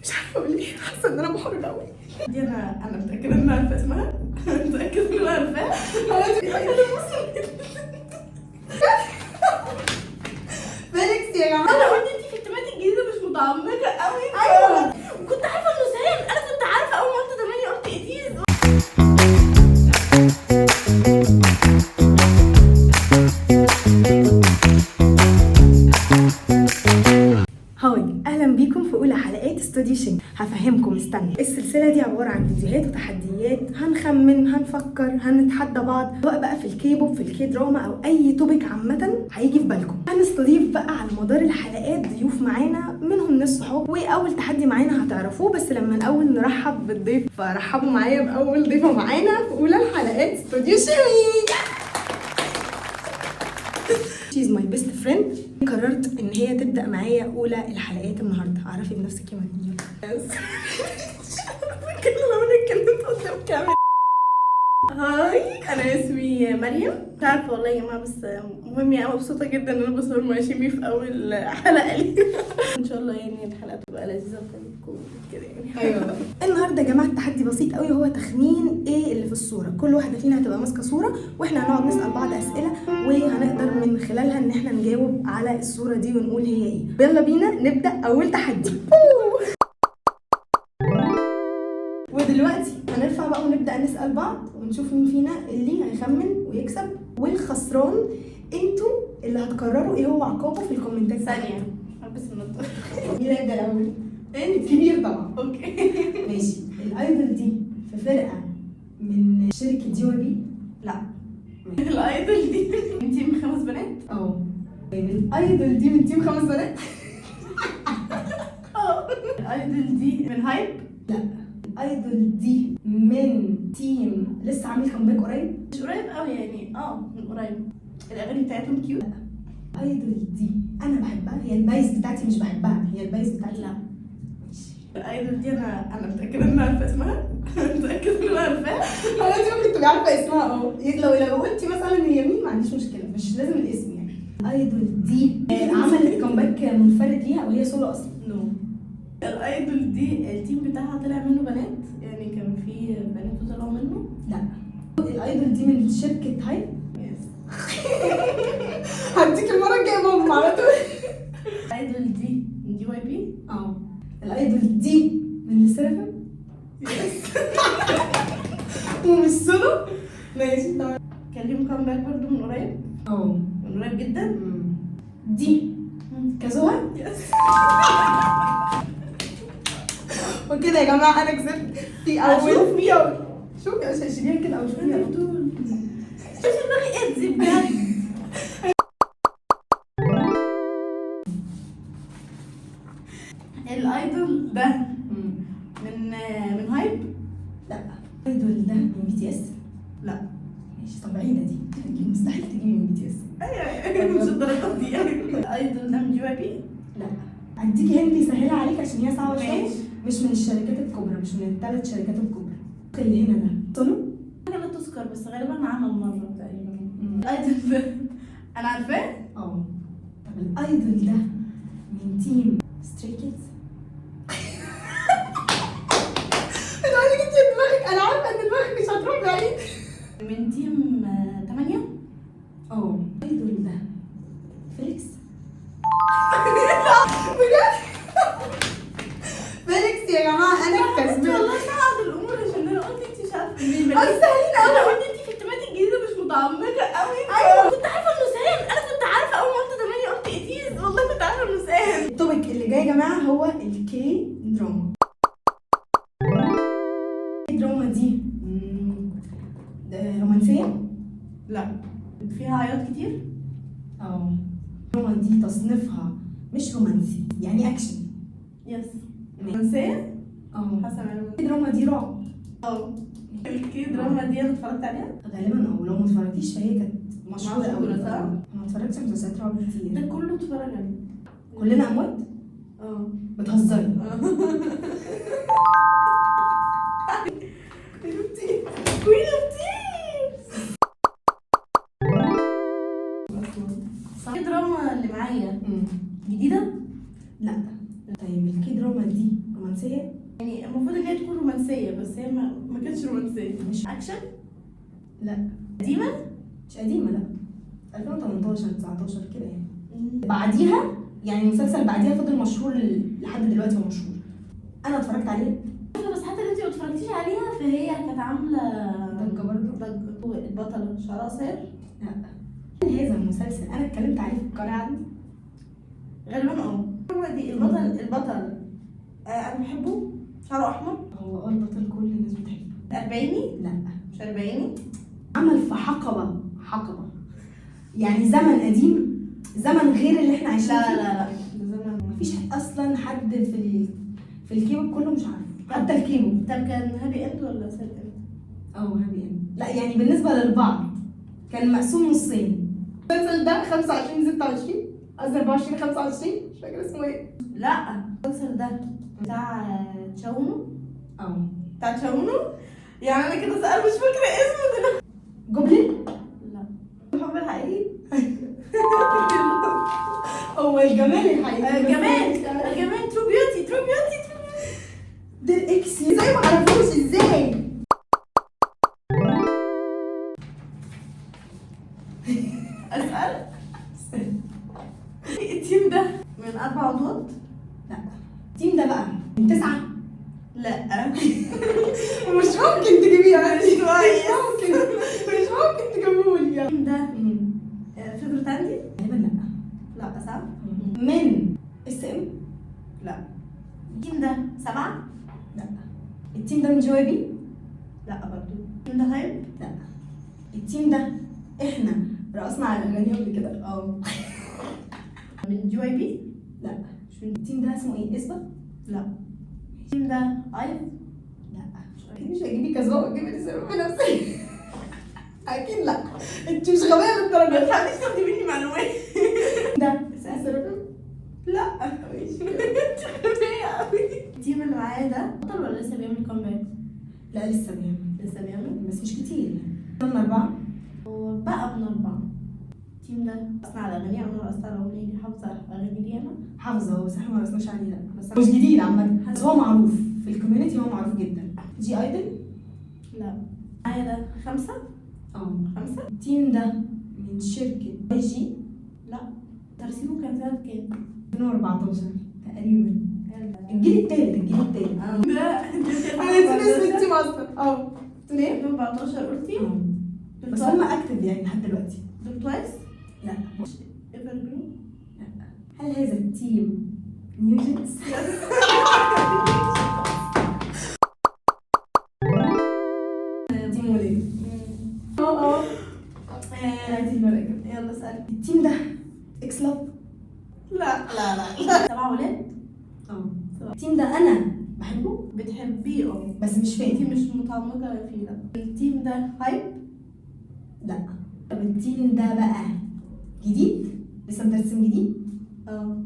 مش عارفه اقول ايه، حاسه ان انا محرجه قوي. دي انا متاكده ان انا عارفه اسمها. انا متاكده ان انا عارفاها. فيليكس يا جماعه. انا قلت انت في التمات الجديده مش متعمقه قوي. ايوه كنت عارفه انه سام، انا كنت عارفه اول ما قلت 8 قلت ايتيز. هاي، اهلا بيكم في اولى حلقات استوديو شين. هفهمكم، استنى. السلسله دي عباره عن فيديوهات وتحديات، هنخمن، هنفكر، هنتحدى بعض، سواء بقى في الكيبوب، في الكي دراما، او اي توبيك عامه هيجي في بالكم. هنستضيف بقى على مدار الحلقات ضيوف معانا، منهم ناس صحاب، واول تحدي معانا هتعرفوه. بس لما الاول نرحب بالضيف، فرحبوا معايا باول ضيفه معانا في اولى الحلقات استوديو شين. She's my best friend. قررت ان هي تبدا معايا اولى الحلقات النهارده. عرفي بنفسك يا مريم. لو انا اتكلمت قدام كاميرا. هاي، انا اسمي مريم. مش عارفه والله يا جماعه، بس مهم يعني مبسوطه جدا ان انا بصور مع شيمي في اول حلقه لي. ان شاء الله يعني الحلقه تبقى لذيذه وكل كده يعني. ايوه. النهارده يا جماعه التحدي بسيط قوي، هو تخمين ايه اللي في الصوره. كل واحده فينا هتبقى ماسكه صوره، واحنا هنقعد نسال بعض اسئله، وهنقدر من خلالها ان احنا نجاوب على الصوره دي ونقول هي ايه. يلا بينا نبدا اول تحدي. ودلوقتي هنرفع بقى ونبدا نسال بعض ونشوف مين فينا اللي هيخمن ويكسب، والخسران انتوا اللي هتقرروا ايه هو عقابه في الكومنتات. ثانيه البس النضاره. مين هيبدا الاول؟ انت. الكبير طبعا. اوكي ماشي. الايدل دي في فرقه من شركه دي واي بي؟ لا. الايدل دي من تيم 5 بنات؟ اه. الايدل دي من تيم 5 بنات؟ اه. الايدل دي من هايب؟ لا. الايدل دي من تيم لسه عامل كومباك قريب؟ مش قريب قوي يعني، من قريب. الاغاني بتاعتهم كيوت. لا. الايدل دي انا بحبها، هي البايس بتاعتي مش بحبها، هي البايس بتاعتي. لا. الايدل دي انا متاكده ان انا عارفه اسمها. متاكده ان انا عارفاها. هو انت ممكن تبقي عارفه اسمها. لو قلتي مثلا هي مين ما عنديش مشكله، مش لازم الاسم يعني. الايدل دي عملت كومباك منفرد ليها وهي سولو اصلا؟ نو. الايدول دي التيم بتاعها طلع منه بنات، يعني كان في بنات طلعوا منه؟ لا. الايدول دي من شركه هايب؟ يس. هديك المره الجايه ماما على طول. الايدول دي من دي واي بي؟ اه. الايدول دي من السيرفم؟ يس. ومش سولو؟ ماشي تمام. كان ليهم كامباك برضه من قريب؟ من قريب جدا؟ دي كازوها؟ يس. وكده يا جماعه انا كسبت في اول. شوفي عشان شيليها كده او شوفيها على طول. شوفي دماغي ادزي بجد. الايدول ده من هايب؟ لا. الايدول ده من بي تي اس؟ لا. ماشي، طب بعيده دي، مستحيل تجيبي من بي تي اس. ايوه مش الدرجات دي يعني. الايدول ده من جي واي بي؟ لا. اديكي هنت يسهلها عليك عشان هي صعبه شويه. مش من الشركات الكبرى، مش من الثلاث شركات الكبرى. اللي هنا ده سولو؟ حاجه لا تذكر، بس غالبا عمل مره تقريبا. الايدول ده انا عارفاه؟ طب الايدول ده من تيم ستري كيدز؟ بتقولي انت دماغك، انا عارفه ان دماغك مش هتروح بعيد. من تيم 8؟ الايدول ده فيليكس؟ بجد؟ فيليكس يا جماعه انا كسبت. والله صعب الامور عشان انا قلت انت مش عارفه مين. سهلين قوي. انا قلت انت في التمات الجديده مش متعمقه قوي. ايوه كنت عارفه انه سام، انا كنت عارفه اول ما قلت 8 قلت ايتيز. والله كنت عارفه انه سام. التوبيك اللي جاي يا جماعه هو الكي دراما. الكي دراما دي رومانسيه؟ لا. فيها عياط كتير؟ الدراما دي تصنيفها مش رومانسي، يعني اكشن. يس. رومانسيه؟ حسب معلوماتي. الدراما دي رعب؟ الكي دراما دي انا اتفرجت عليها؟ غالبا، او لو ما اتفرجتيش فهي كانت مشهوره قوي. صح؟ انا ما اتفرجتش على مسلسلات رعب كتير. ده كله اتفرج عليه. كلنا اموات؟ بتهزري. كوين اوف تيرز. صح. الدراما اللي معايا جديده؟ لا. طيب الكي دراما دي رومانسيه؟ يعني المفروض ان هي تكون رومانسيه بس هي ما كانتش رومانسيه. مش اكشن؟ لا. قديمه؟ مش قديمه لا. 2018 19 كده يعني. بعديها يعني المسلسل بعديها فضل مشهور لحد دلوقتي، هو مشهور. انا اتفرجت عليه بس حتى اللي انت ما اتفرجتيش عليها فهي كانت عامله ضجه برضه. ضجه. البطله شعرها قصير؟ لا. هذا المسلسل انا اتكلمت عليه في القناه عندي غالبا. هو دي البطل انا بحبه، شعره احمر. هو البطل كل الناس بتحبه. 40؟ لا مش 40. عمل في حقبه يعني زمن قديم، زمن غير اللي احنا عايشين فيه. لا زمن مفيش اصلا حد في الكيبوب كله مش عارف حتى الكيبوب. طب كان هابي اند ولا ساد اند؟ هابي اند. لا يعني بالنسبه للبعض كان مقسوم نصين. المسلسل ده 25 26 قصدي 24 25 مش فاكره اسمه ايه. لا المسلسل ده بتاع تشاونو. بتاع تشاونو يعني انا كده سأل مش فاكره اسمه دلوقتي. جوبلين؟ لا. الحب الحقيقي؟ هو الجمال الحقيقي. الجمال ترو بيوتي ده الاكس. ازاي ما عرفوش ازاي؟ اسال التيم ده من 4 عضوات؟ لا. التيم ده بقى من 9؟ لا. مش ممكن تجيبيها. مش ممكن تجيبولي. التيم ده فيفرت عندي؟ غالبا لا صح؟ من اس ام؟ لا. التيم ده 7؟ لا. التيم ده من جوابي؟ لا برضو. التيم ده هايب؟ لا. التيم ده احنا رقصنا على الاغاني قبل كده. من جي واي بي؟ لا. التيم ده اسمه ايه؟ اسبا؟ لا. التيم ده ايف؟ لا. اكيد مش هجيبي كذوق وتجيبي لي سبب نفسي. اكيد لا. انت مش غبيه للدرجه. ما تحاوليش تاخدي مني معلومات. ده سبب؟ لا. مش غبيه قوي. التيم اللي معايا ده بطل ولا لسه بيعمل كومباك؟ لا لسه بيعمل بس مش كتير. من 4؟ هو بقى من 4. التيم ده رقصنا على اغاني. انا رقصت على اغنيه دي، حافظه اغاني دي. انا حافظه بس احنا ما رقصناش عليه. لا بس مش جديد عامه بس هو معروف في الكوميونتي، هو معروف جدا. جي ايدل؟ لا. معايا ده 5؟ 5. التيم ده من شركه اي جي؟ لا. ترسيمه كان سنه كام؟ 2014 تقريبا. الجيل التالت. ده انا نسيت التيم اصلا. قلت ليه؟ 2014 قلتي؟ بس هم اكتف يعني لحد دلوقتي. دول توايس؟ لا. ايفر جرين؟ لا. هل هذا التيم نيوجنز؟ تيم وليه؟ دي الملائكة. يلا اسألي. التيم ده اكس لاف؟ لا. 7 ولاد؟ التيم ده انا بحبه؟ بتحبيه بس مش فاهم. انتي مش متعمقة فيه. لا. التيم ده هايب؟ لا. طب التيم ده بقى جديد؟ لسه مترسم جديد؟ من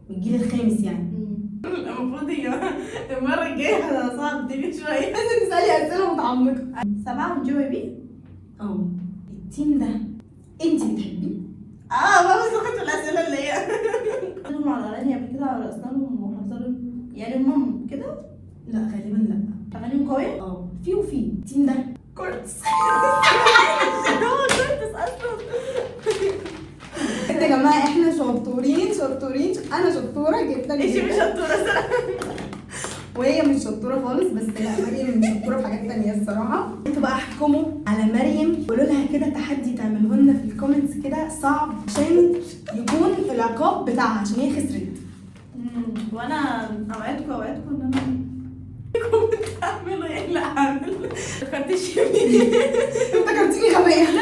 الجيل الخامس يعني. المفروض المرة الجاية هصعب الدنيا شوية. لازم تسألي أسئلة متعمقة. 7 من جي واي بي؟ التيم ده انتي بتحبيه؟ ما بسمعش الأسئلة اللي هي قلتلهم على الأغاني قبل كده رقصنا لهم وحافظة لهم يعني هم كده؟ لا غالبا لا. أغانيهم قوية؟ في التيم ده كورتس. هو كورتس أصلا. يا جماعة احنا شطورين. أنا شطورة جدا. انتي مش شطورة صراحة. وهي مش شطورة خالص. بس لا مريم مش شطورة في حاجات تانية الصراحة. انتوا بقى احكموا على مريم، قولوا لها كده تحدي تعمله لنا في الكومنتس كده صعب عشان يكون العقاب بتاعها عشان هي خسرت. وانا اوعدكم ان انا تعملوا ايه. لا هعمل. افتكرتيني غبية. لا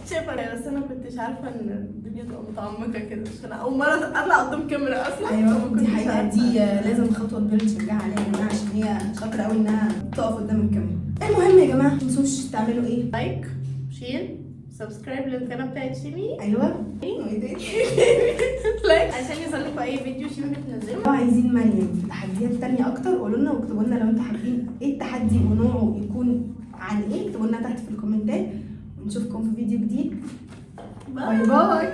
انت شايفة بس انا كنتش عارفة ان الدنيا تبقى متعمقة كده عشان اول مرة اطلع قدام كاميرا اصلا. ايوه دي حقيقة. دي لازم خطوة كبيرة نشجعها عليها يا جماعة عشان هي شاطرة قوي انها تقف قدام الكاميرا. المهم يا جماعة متنسوش تعملوا ايه؟ لايك، شير، سبسكرايب للقناة بتاعت شيمي. ايوه لايك عشان يوصلكوا اي فيديو شيمي بتنزله. لو عايزين مريم تحديات تانية اكتر قولوا لنا واكتبوا لنا لو انتوا حابين ايه التحدي ونوعه يكون عن ايه. اكتبوا لنا تحت في الكومنتات ونشوفكم في فيديو جديد. باي باي.